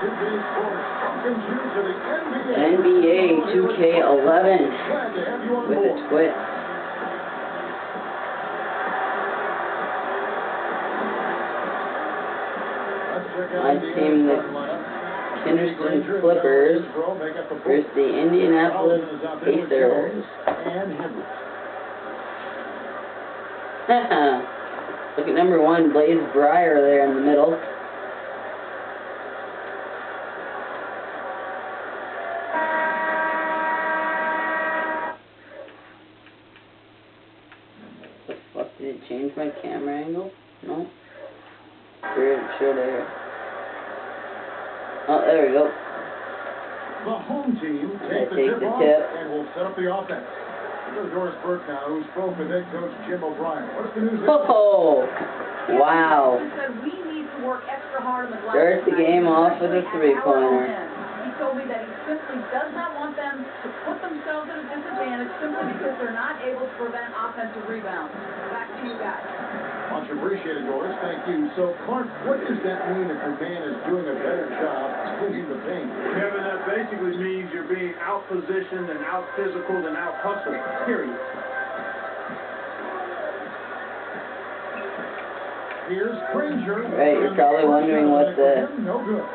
NBA 2K11 with a twist. My team, the Henderson Clippers versus the Indianapolis Pacers. Look at number 1, Blaze Breyer there in the middle. The fuck, did it change my camera angle? No? Sure there. Oh, there we go. The home team take the tip and will set up the offense. Here's Doris Burke now, who spoke with head coach Jim O'Brien. What's the news? Oh, wow. He said we need to work extra hard on the glass. Starts the game off with a three-pointer. He told me that he simply does not want them to put themselves at a disadvantage simply because they're not able to prevent offensive rebounds. Back to you guys. Much appreciated, Doris. Thank you. So, Clark, what does that mean if your man is doing a better job pushing the paint? Kevin, that basically means you're being out-positioned and out-physical and out-hustled, period. Here's Granger. Right, you're probably wondering what the... No good.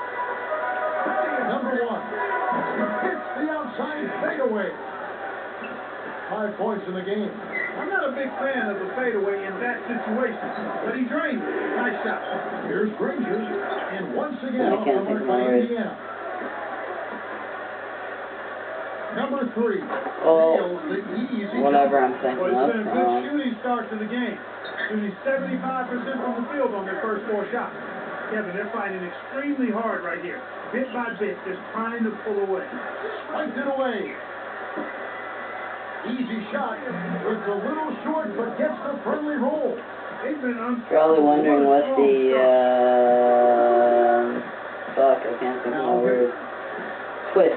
Number 1. Hits the outside fadeaway. 5 points in the game. I'm not a big fan of the fadeaway in that situation, but he drained it. Nice shot. Here's Granger, and once again off the mark by Indiana. Number 3. Oh, the easy whatever I'm thinking Well, of. it's been a good shooting start to the game. Shooting 75% from the field on their first 4 shots. Kevin, they're fighting extremely hard right here. Bit by bit, just trying to pull away. Spiked it away. Easy shot. It's a little short, but gets the friendly roll. They've been Probably wondering what the, fuck, I can't think of my word. Twist.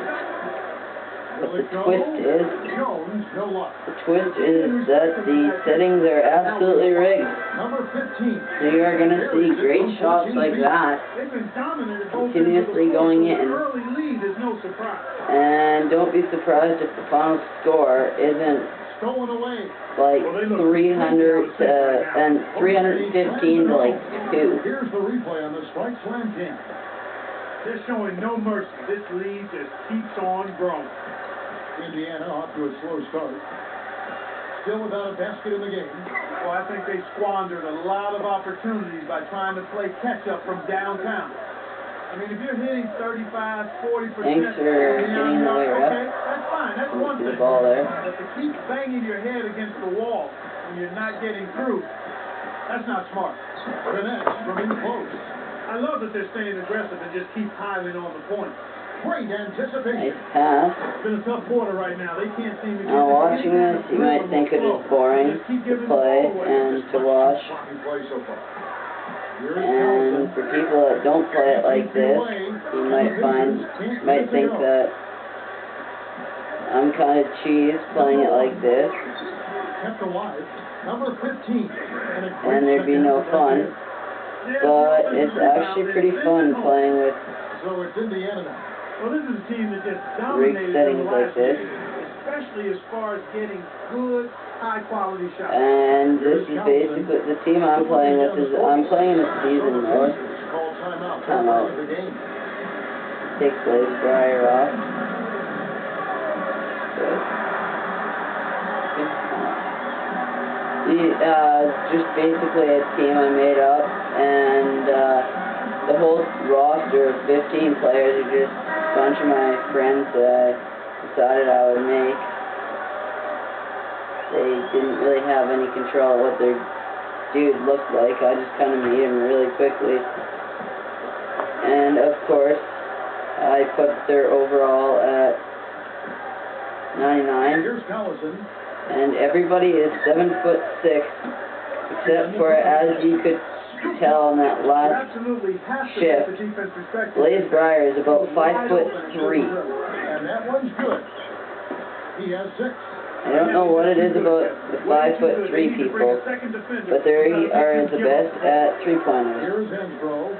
What the twist is. The twist is that the settings are absolutely rigged. Number 15. So you are going to see great shots like that continuously going in. And don't be surprised if the final score isn't like 300 and 315 to like 2. Here's the replay on the strike slam cam. They're showing no mercy. This lead just keeps on growing. Indiana off to a slow start. Still without a basket in the game. Well, I think they squandered a lot of opportunities by trying to play catch-up from downtown. I mean, if you're hitting 35, 40%... Thanks for getting in the way, Rep. Okay, that's fine. That's one thing. The ball there. But to keep banging your head against the wall when you're not getting through, that's not smart. The next from in close. I love that they're staying aggressive and just keep piling on the points. Great anticipation. Nice pass. It's been a tough quarter right now. They can't seem to get... Now watching this, you might think it is boring to play and to watch. And for people that don't play it like this, you might think that I'm kind of cheese playing it like this. And there'd be no fun. But it's actually pretty fun playing with So it's Indiana now. Well, this is a team that just rigged dominated settings like this. especially as far as getting good, high-quality shots. And this is basically the team I'm playing with. I'm playing in the season mode. Timeout. Take Blaze Breyer off. Good. Just basically a team I made up, and the whole roster of 15 players are just a bunch of my friends that I decided I would make. They didn't really have any control of what their dude looked like. I just kind of made him really quickly. And of course, I put their overall at 99. And everybody is 7'6", except for, as you could tell in that last shift, Blaze Breyer is about 5'3". And that one's good. He has 6. I don't know what it is about the 5'3" people, but they are the best at three-pointers. Here's Hensbrough.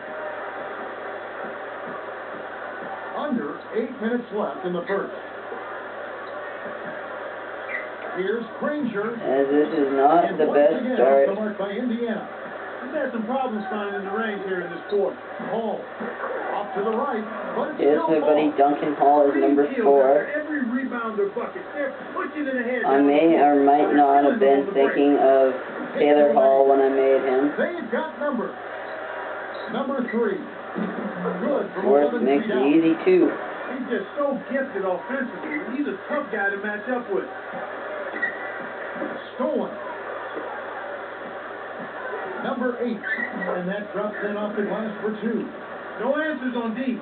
under 8 minutes left in the first. Here's Granger. As this is not And the once best again, start. off the mark by Indiana. He's had some problems finding the range here in this quarter. Hall. Off to the right, but it's Here's still my buddy ball. Duncan Hall is number 4. Every rebounder bucket. They're pushing it ahead. I may or might not have been thinking of Taylor Hall when I made him. They've got number 3. Good from Force 11 makes feet it out. easy too. He's just so gifted offensively. He's a tough guy to match up with. Stolen. Number 8. And that drops in off the glass for 2. No answers on D.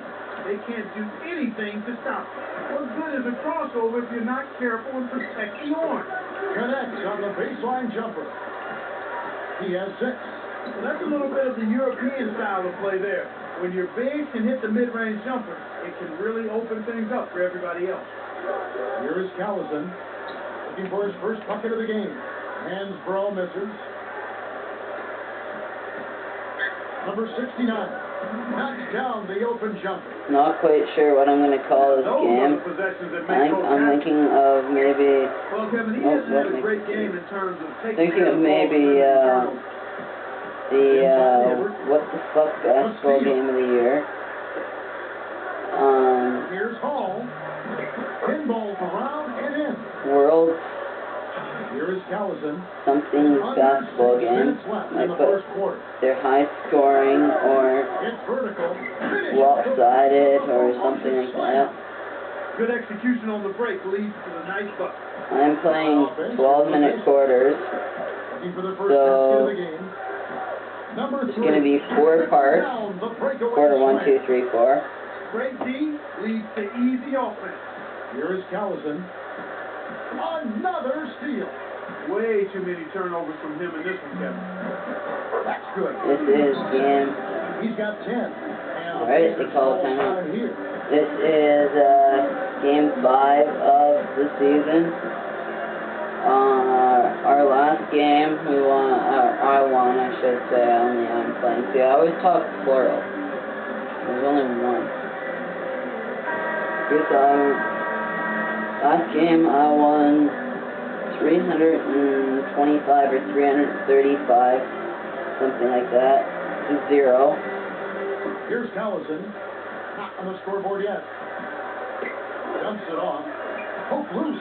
They can't do anything to stop it. What good is a crossover if you're not careful and protect the arm? Connects on the baseline jumper. He has 6. Well, that's a little bit of the European style of play there. When your big can hit the mid-range jumper, it can really open things up for everybody else. Here is Callison, looking for his first bucket of the game. Hansbrough misses. Number 69 knocks down the open jumper. Not quite sure what I'm going to call this game. I'm thinking of maybe. Well, Kevin, he hasn't had a great game in terms of taking Thinking of maybe what the fuck basketball game of the year. Here's Hall. Pinballs around and in. Worlds Here is Callison. something basketball game. I put they're high scoring or It's vertical. lopsided or something like that. Good execution on the break leads to the nice bucket. I'm playing 12-minute quarters. Looking for the first basket of the game. Number 3. It's going to be 4 parts. Down the breakaway Quarter 1, slam. 2, 3, 4. Great D leads to easy offense. Here is Callison. Another steal. Way too many turnovers from him in this one, Kevin. That's good. This is game. He's got 10. And Alright, they call it timeout. here. This is game 5 of the season. Our last game, we won. I won, I should say. I'm playing. See, I always talk plural. There's only one. Guess last game I won 325 or 335, something like that, to 0. Here's Callison. Not on the scoreboard yet. Dumps it off. Poke loose.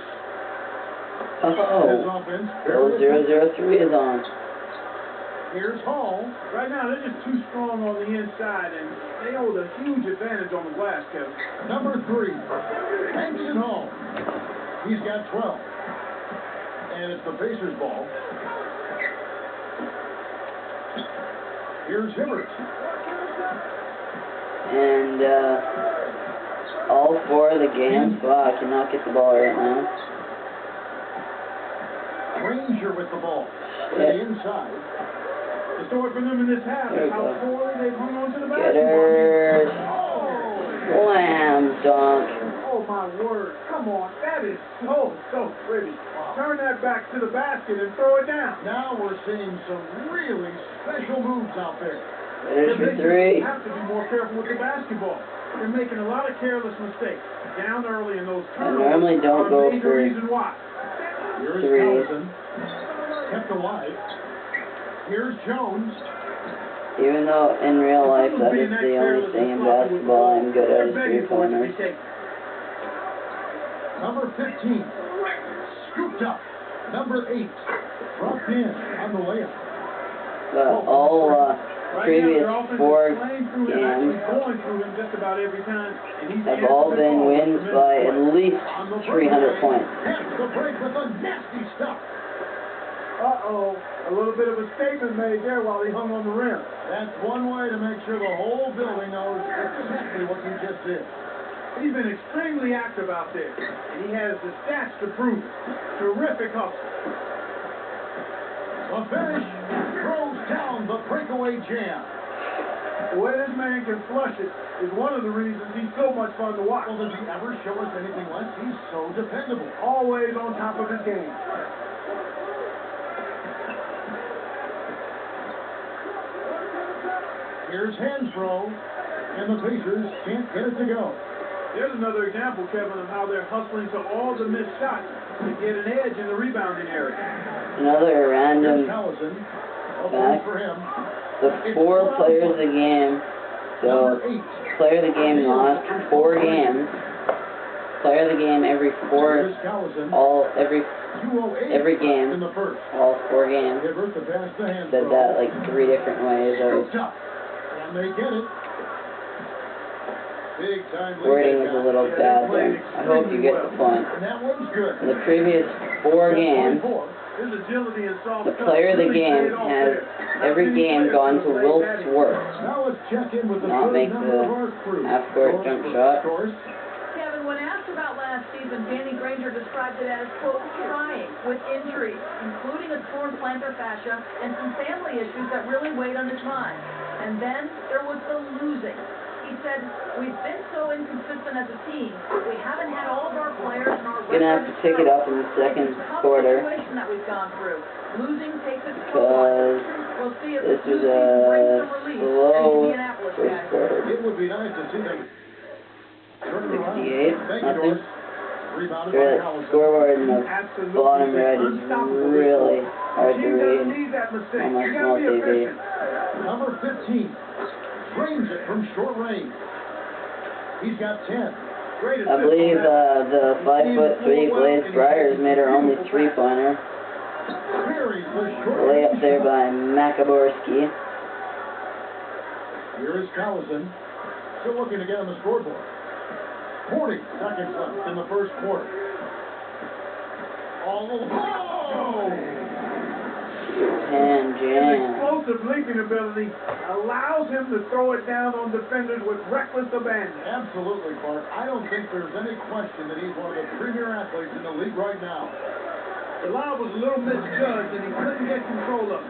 His Oh, offense. Bill 003 is on. Here's Hall. Right now, they're just too strong on the inside, and they hold a huge advantage on the glass, Kevin. Number 3. Hanks it home. He's got 12. And it's the Pacers' ball. Here's Hibbert. And all 4 of the games. Wow, I cannot get the ball right now. Granger with the ball. To the inside. The story for them in this half is how poorly they've hung on to the Get basketball. her. Oh! Slam dunk. Oh, my word. Come on. That is so pretty. Turn that back to the basket and throw it down. Now we're seeing some really special moves out there. There's for 3. Have to be more careful with the basketball. They're making a lot of careless mistakes. Down early in those turnovers. I normally don't go are a major for reason why. Here's 3. Callison. Kept alive. Here's Jones. Even though in real life that is the only thing in basketball I'm good at is 3-pointers. Number 15. Scooped up. Number 8. Dropped in on the layup. But all previous 4 games have all been wins by at least 300 points. Hits the break with a nasty stuff. Uh-oh. A little bit of a statement made there while he hung on the rim. That's one way to make sure the whole building knows exactly what you just did. He's been extremely active out there, and he has the stats to prove it. Terrific hustle. The finish throws down the breakaway jam. The way this man can flush it is one of the reasons he's so much fun to watch. Well, does he ever show us anything less? He's so dependable. Always on top of his game. Here's Hansbrough, and the Pacers can't get it to go. There's another example, Kevin, of how they're hustling to all the missed shots to get an edge in the rebounding area. Another random Callison. fact. For him. The 4 players of the game. So, player of the game lost 4 games. Player of the game every 4, every game, all 4 games. Said that like 3 different ways. And they get it. Big time Wording was a little bad there. I hope you get the point. And that one's good. In the previous 4 games, the player of the game has every game gone to Will Swartz. Now let's check in with the Not make the half-court jump shot. Kevin, when asked about last season, Danny Granger described it as, quote, trying with injuries, including a torn plantar fascia and some family issues that really weighed on his mind. And then there was the losing. He said, we've been so inconsistent as a team, we haven't had all of our players in our You're going to have to pick it up in the second quarter. That we've gone through. Losing takes its Because we'll see if this was a slow first quarter. It would be nice to see them. 68, nothing. Sure, that scoreboard in the bottom right is really hard to read on my small TV. Number 15 frames it from short range. He's got 10. I believe the 5'3" Blaze Briars made her only 3-pointer. Way up there by Makaborski. Here is Callison, still looking to get on the scoreboard. 40 seconds left in the first quarter. And His jam. explosive leaping ability allows him to throw it down on defenders with reckless abandon. Absolutely, Clark. I don't think there's any question that he's one of the premier athletes in the league right now. The lob was a little misjudged and he couldn't get control of it.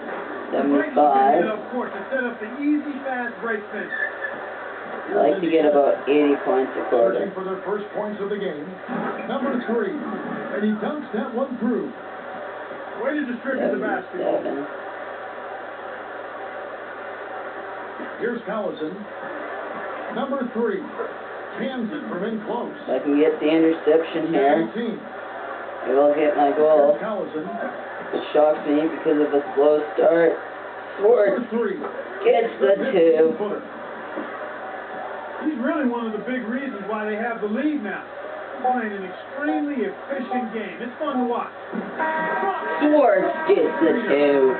75. Up court to set up the easy, fast break finish. I like to get about 80 points a quarter. Searching for their first points of the game. Number 3. And he dunks that one through. Way to distribute the basketball. 7. Here's Callison. Number 3. Cans it from in close. If I can get the interception here, I will get my goal. It shocks me because of a slow start. Swartz gets the 2. He's really one of the big reasons why they have the lead now. Playing an extremely efficient game. It's fun to watch. Swartz gets the 2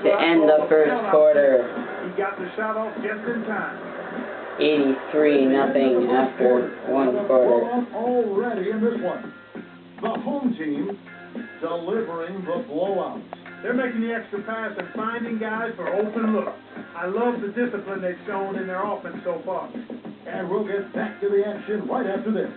to end the first quarter. He got the shot off just in time. 83-0 after 1 quarter. Already in this one. The home team delivering the blowout. They're making the extra pass and finding guys for open looks. I love the discipline they've shown in their offense so far. And we'll get back to the action right after this.